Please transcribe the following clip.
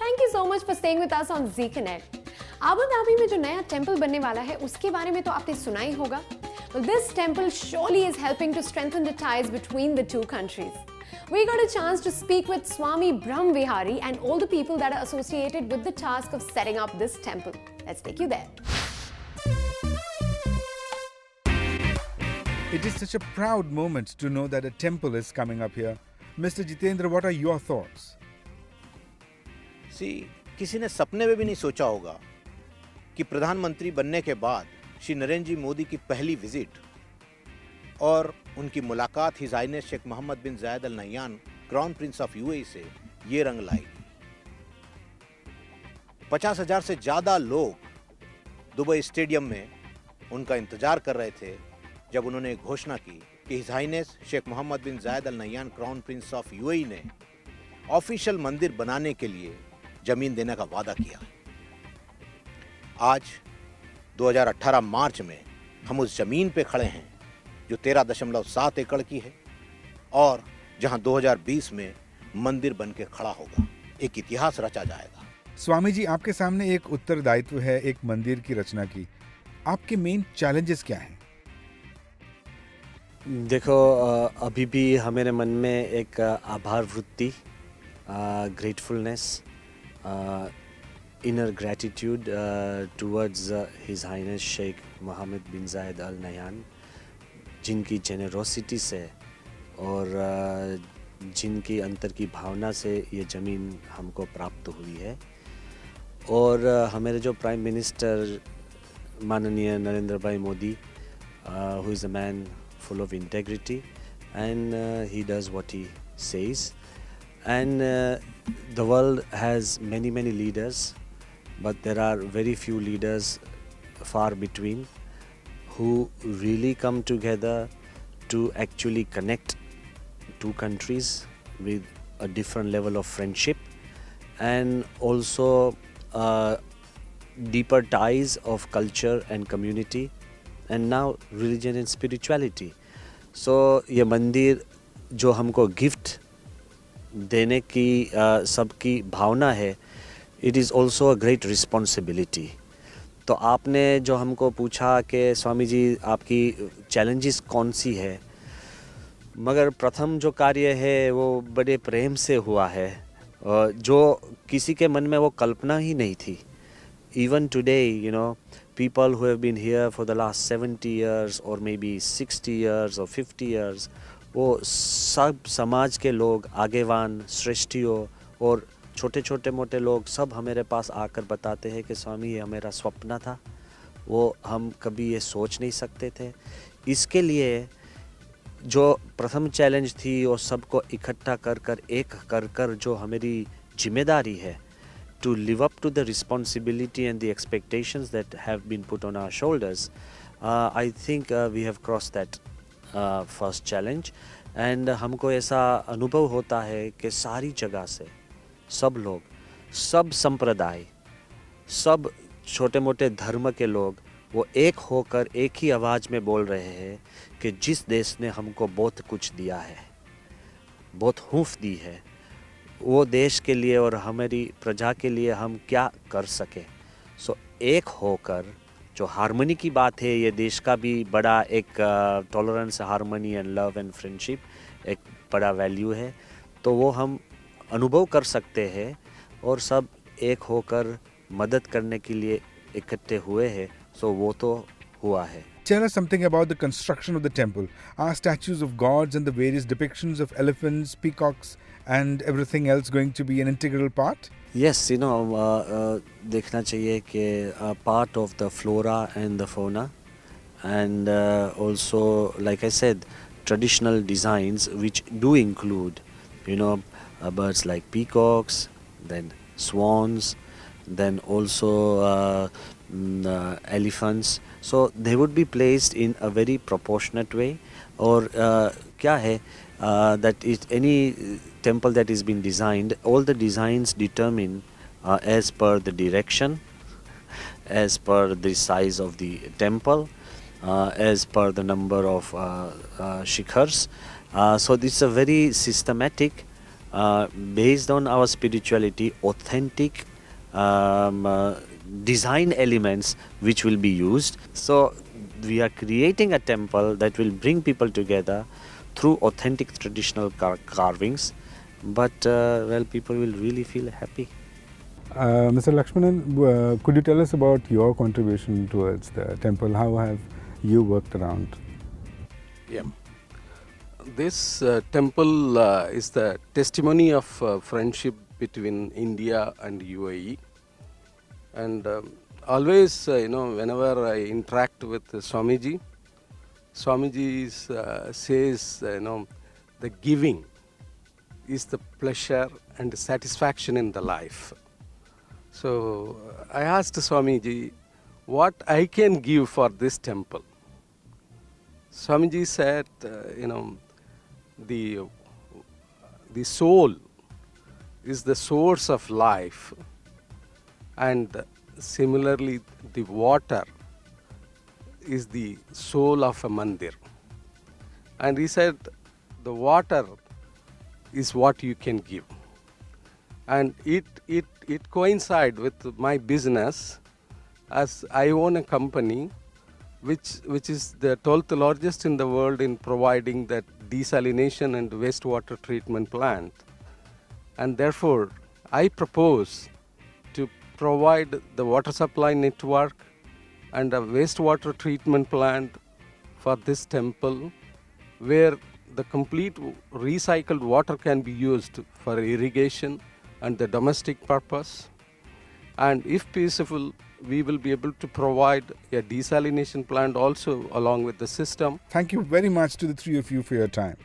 Thank you so much for staying with us on Z Connect. Abu Dhabi में जो नया temple बनने वाला है उसके बारे में तो आपने सुना ही होगा. Well, this temple surely is helping to strengthen the ties between the two countries. We got a chance to speak with Swami Brahm Vihari and all the people that are associated with the task of setting up this temple. Let's take you there. It is such a proud moment to know that a temple is coming up here. Mr. Jitendra, what are your thoughts? See, किसी ने सपने में भी नहीं सोचा होगा कि प्रधानमंत्री बनने के बाद श्री नरेंद्र जी मोदी की पहली विजिट और उनकी मुलाकात his highness Sheikh Mohammed bin Zayed Al Nahyan crown prince of UAE से ये रंग लाएगी. 50,000 से ज़्यादा लोग दुबई स्टेडियम में उनका इंतजार कर रहे थे जब उन्होंने घोषणा की कि his highness Sheikh Mohammed bin Zayed Al Nahyan crown prince of UAE ने ऑफिशियल मंदिर बनाने के लिए जमीन देने का वादा किया. आज 2018 मार्च में हम उस जमीन पे खड़े हैं जो 13.7 एकड़ की है और जहां 2020 में मंदिर बन के खड़ा होगा. एक इतिहास रचा जाएगा. स्वामी जी, आपके सामने एक उत्तरदायित्व है एक मंदिर की रचना की. आपके मेन चैलेंजेस क्या हैं? देखो, अभी भी हमारे मन में एक आभार वृत्ति, gratefulness, inner gratitude towards His Highness Sheikh Mohammed bin Zayed Al Nahyan, जिनकी जेनरोसिटी से और जिनकी अंतर की भावना से ये ज़मीन हमको प्राप्त हुई है. और हमारे जो प्राइम मिनिस्टर माननीय नरेंद्र भाई Modi, who is a man full of integrity and he does what he says. And the world has many leaders, but there are very few leaders far between who really come together to actually connect two countries with a different level of friendship and also deeper ties of culture and community and now religion and spirituality. So ये मंदिर जो हमको gift देने की सबकी भावना है, it is also a great responsibility. तो आपने जो हमको पूछा कि स्वामी जी आपकी चैलेंजेस कौन सी है, मगर प्रथम जो कार्य है वो बड़े प्रेम से हुआ है, जो किसी के मन में वो कल्पना ही नहीं थी. Even today, you know, people who have been here for the last 70 years or maybe 60 years or 50 years, वो सब समाज के लोग, आगेवान, श्रेष्ठियों और छोटे छोटे मोटे लोग सब हमारे पास आकर बताते हैं कि स्वामी ये हमारा स्वप्न था, वो हम कभी ये सोच नहीं सकते थे. इसके लिए जो प्रथम चैलेंज थी वो सबको इकट्ठा कर कर एक कर कर जो हमारी जिम्मेदारी है to live up to the responsibility and the expectations that have been put on our shoulders, I think we have crossed that first challenge. And हमको ऐसा अनुभव होता है कि सारी जगह से सब लोग, सब संप्रदाय, सब छोटे मोटे धर्म के लोग वो एक होकर एक ही आवाज़ में बोल रहे हैं कि जिस देश ने हमको बहुत कुछ दिया है, बहुत हूँफ दी है, वो देश के लिए और हमारी प्रजा के लिए हम क्या कर सके. सो एक होकर जो हारमोनी की बात है, ये देश का भी बड़ा एक tolerance, harmony and love and friendship एक बड़ा वैल्यू है. तो वो हम अनुभव कर सकते हैं और सब एक होकर मदद करने के लिए इकट्ठे हुए हैं. सो वो तो हुआ है. Tell us something about the construction of the temple. Are statues of gods and the various depictions of elephants, peacocks and everything else going to be an integral part? Yes, you know, देखना चाहिए कि part of the flora and the fauna and also, like I said, traditional designs which do include, you know, birds like peacocks, then swans, then also elephants. So they would be placed in a very proportionate way. और क्या है that is any temple that is being designed, all the designs determine as per the direction, as per the size of the temple, as per the number of shikhars. So this is a very systematic based on our spirituality, authentic design elements which will be used. So we are creating a temple that will bring people together through authentic traditional carvings, but well, people will really feel happy. Mr. Lakshmanan, could you tell us about your contribution towards the temple? How have you worked around? Yeah. This temple is the testimony of friendship between India and UAE. And always, whenever I interact with Swamiji, Swamiji says, the giving is the pleasure and satisfaction in the life. So I asked Swamiji what I can give for this temple. Swamiji said, the soul is the source of life, and similarly the water is the soul of a mandir. And he said the water is what you can give. And it coincides with my business, as I own a company which is the 12th largest in the world in providing that desalination and wastewater treatment plant. And therefore, I propose to provide the water supply network and a wastewater treatment plant for this temple, where the complete recycled water can be used for irrigation and the domestic purpose. And if feasible, we will be able to provide a desalination plant also along with the system. Thank you very much to the three of you for your time.